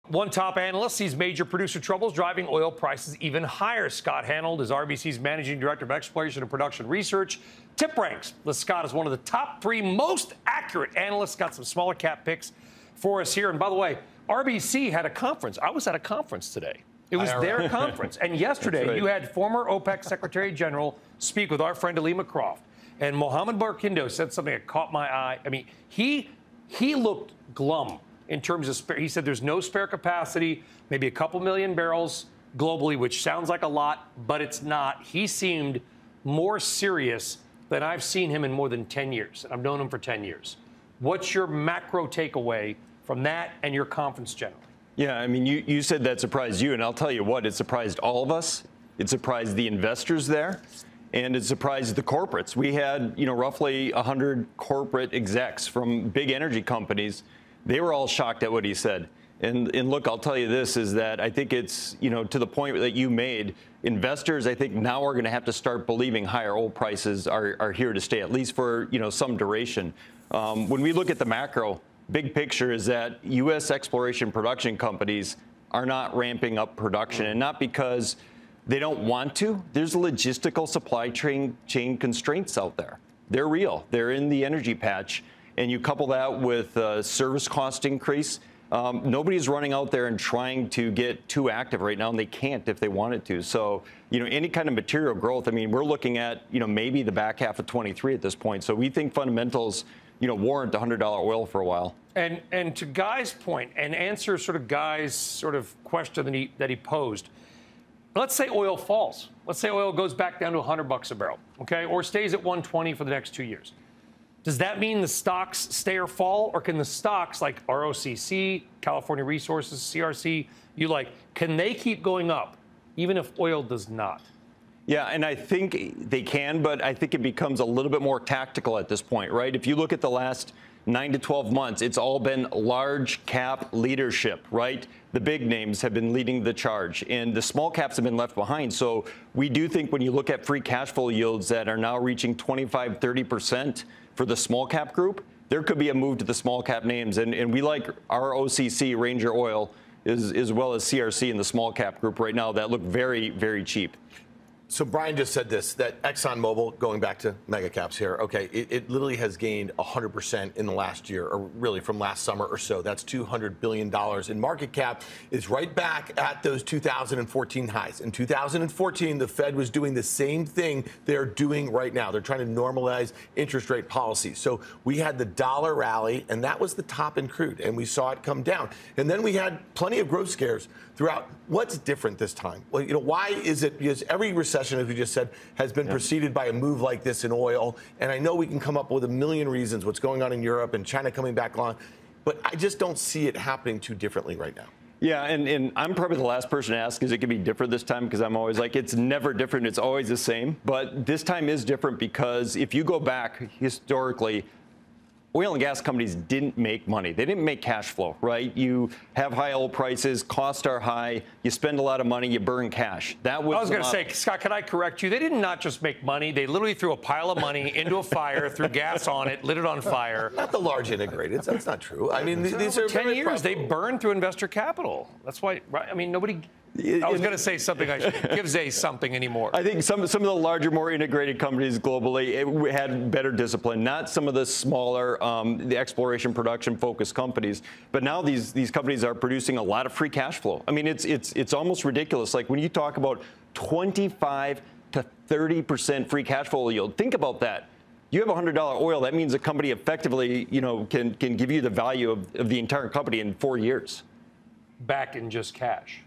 One top analyst sees major producer troubles driving oil prices even higher. Scott Hanold is RBC's Managing Director of Exploration and Production Research. Tip ranks lists Scott as one of the top 3 most accurate analysts. Got some smaller cap picks for us here. And by the way, RBC had a conference. I was at a conference today. It was their conference. And yesterday, right, you had former OPEC Secretary General speak with our friend Alima Croft. And Mohammed Barkindo said something that caught my eye. I mean, he looked glum in terms of spare. He said there's no spare capacity, maybe a couple million barrels globally, which sounds like a lot, but it's not. He seemed more serious than I've seen him in more than 10 years. And I've known him for 10 years. What's your macro takeaway from that and your conference generally? Yeah, I mean, you said that surprised you, and I'll tell you what, it surprised all of us. It surprised the investors there, and it surprised the corporates. We had, roughly 100 corporate execs from big energy companies. They were all shocked at what he said. And look, I'll tell you this, is that I think it's, to the point that you made, investors, I think now are going to have to start believing higher oil prices are here to stay, at least for, some duration. When we look at the macro, big picture is that U.S. exploration production companies are not ramping up production, and not because they don't want to. There's logistical supply chain constraints out there. They're real. They're in the energy patch. And you couple that with service cost increase. Nobody's running out there and trying to get too active right now, and they can't if they wanted to. So, any kind of material growth, I mean, we're looking at, maybe the back half of 23 at this point. So we think fundamentals, warrant $100 oil for a while. And to Guy's point, and answer sort of Guy's sort of question that he posed, let's say oil falls. Let's say oil goes back down to $100 a barrel, okay, or stays at 120 for the next 2 years. Does that mean the stocks stay or fall, or can the stocks like ROCC, California Resources, CRC, can they keep going up even if oil does not? Yeah, and I think they can, but I think it becomes a little bit more tactical at this point, right? If you look at the last 9 to 12 months, it's all been large cap leadership, right? The big names have been leading the charge, and the small caps have been left behind. So we do think when you look at free cash flow yields that are now reaching 25, 30% for the small cap group, there could be a move to the small cap names. And we like our OCC, Ranger Oil, as well as CRC in the small cap group right now that look very, very cheap. So Brian just said this, that ExxonMobil, going back to mega caps here, okay, it literally has gained 100% in the last year, or really from last summer or so. That's $200 billion in market cap. Is right back at those 2014 highs. In 2014, the Fed was doing the same thing they're doing right now. They're trying to normalize interest rate policy. So we had the dollar rally, and that was the top in crude, and we saw it come down. And then we had plenty of growth scares throughout. What's different this time? Well, why is it? Because every recession, as we just said, has been preceded by a move like this in oil. And I know we can come up with a million reasons what's going on in Europe and China coming back on, but I just don't see it happening too differently right now. Yeah, and I'm probably the last person to ask, is it going to be different this time? Because I'm always like, it's never different. It's always the same. But this time is different because if you go back historically, oil and gas companies didn't make money. They didn't make cash flow, right? You have high oil prices, costs are high, you spend a lot of money, you burn cash. That was I was going to say, Scott, can I correct you? They did not just make money. They literally threw a pile of money into a fire, threw gas on it, lit it on fire. Not the large integrated. That's not true. I mean, these are 10 years. They burned through investor capital. That's why, right? I mean, nobody... I was going to say something. I should give Zay something anymore. I think some of the larger, more integrated companies globally had better discipline. Not some of the smaller, the exploration, production focused companies. But now these companies are producing a lot of free cash flow. I mean, it's almost ridiculous. Like when you talk about 25 to 30% free cash flow yield, think about that. You have $100 oil. That means a company effectively, can give you the value of the entire company in 4 years. Back in just cash.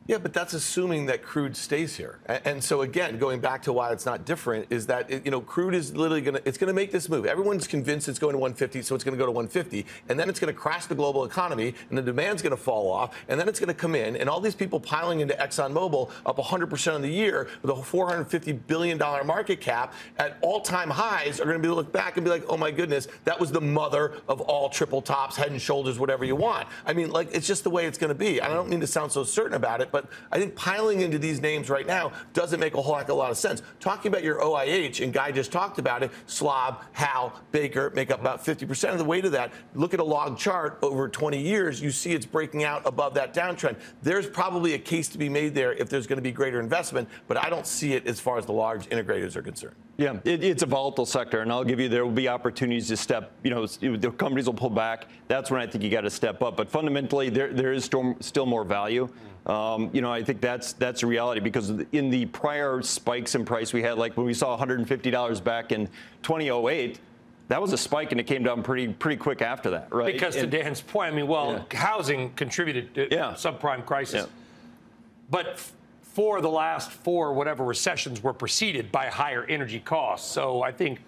Yeah, but that's assuming that crude stays here. And so, again, going back to why it's not different is that, crude is literally going to make this move. Everyone's convinced it's going to 150, so it's going to go to 150. And then it's going to crash the global economy, and the demand's going to fall off. And then it's going to come in. And all these people piling into ExxonMobil up 100% on the year with a $450 billion market cap at all-time highs are going to be look back and be like, oh, my goodness, that was the mother of all triple tops, head and shoulders, whatever you want. I mean, like, it's just the way it's going to be. I don't mean to sound so certain about it, that. But I think piling into these names right now doesn't make a whole heck of a lot of sense. Talking about your OIH, and Guy just talked about it, Schwab, Howe, Baker make up about 50% of the weight of that. Look at a log chart over 20 years, you see it's breaking out above that downtrend. There's probably a case to be made there if there's going to be greater investment, but I don't see it as far as the large integrators are concerned. Yeah, it's a volatile sector, and I'll give you, there will be opportunities to step, the companies will pull back. That's when I think you got to step up. But fundamentally, there is still more value. I think that's a reality, because in the prior spikes in price we had, like when we saw $150 back in 2008, that was a spike, and it came down pretty quick after that, right? Because to Dan's point, housing contributed to subprime crisis. Yeah. But for the last four whatever recessions were preceded by higher energy costs. So I think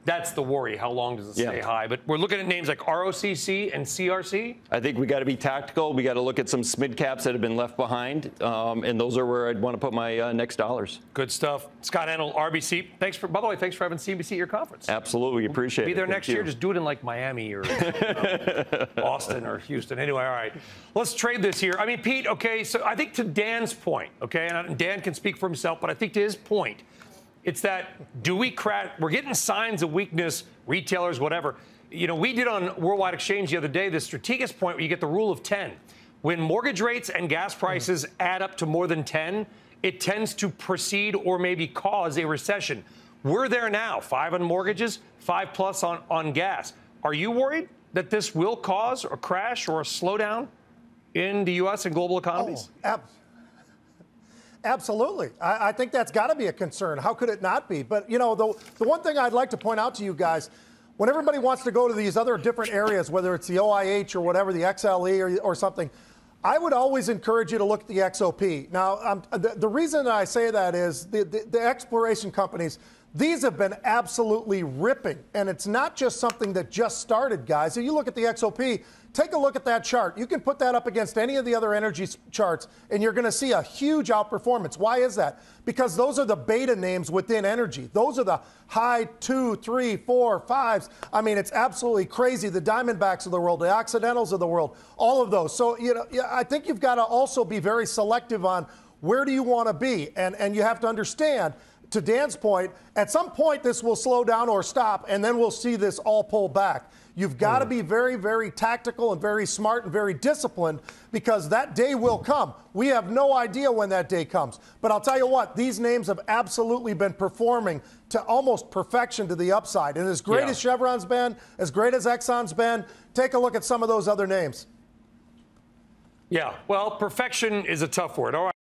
that's the worry. How long does it stay high? But we're looking at names like ROCC and CRC. I think we got to be tactical. We got to look at some SMID caps that have been left behind, and those are where I'd want to put my next dollars. Good stuff. Scott Handel, RBC. By the way, thanks for having CNBC at your conference. Absolutely, appreciate it. Be there next year. Just do it in like Miami or Austin or Houston. Anyway, all right. Let's trade this here. Pete, okay, so I think to Dan's point, okay, and Dan can speak for himself, but I think to his point, it's that we're getting signs of weakness, retailers, whatever. We did on Worldwide Exchange the other day the strategist point where you get the rule of 10. When mortgage rates and gas prices add up to more than 10, it tends to precede or maybe cause a recession. We're there now, 5 on mortgages, 5+ on gas. Are you worried that this will cause a crash or a slowdown in the U.S. and global economies? Absolutely. I think that's got to be a concern. How could it not be? But, the one thing I'd like to point out to you guys, when everybody wants to go to these other different areas, whether it's the OIH or whatever, the XLE or something, I would always encourage you to look at the XOP. Now, the reason that I say that is the exploration companies, these have been absolutely ripping. And it's not just something that just started, guys. If you look at the XOP, take a look at that chart. You can put that up against any of the other energy charts, and you're going to see a huge outperformance. Why is that? Because those are the beta names within energy. Those are the high 2, 3, 4, 5s. It's absolutely crazy. The Diamondbacks of the world, the Occidentals of the world, all of those. So, I think you've got to also be very selective on where do you want to be. And you have to understand, to Dan's point, at some point this will slow down or stop, and then we'll see this all pull back. You've got to be very, very tactical and very smart and very disciplined, because that day will come. We have no idea when that day comes. But I'll tell you what, these names have absolutely been performing to almost perfection to the upside. And as great as Chevron's been, as great as Exxon's been, take a look at some of those other names. Yeah, well, perfection is a tough word. All right.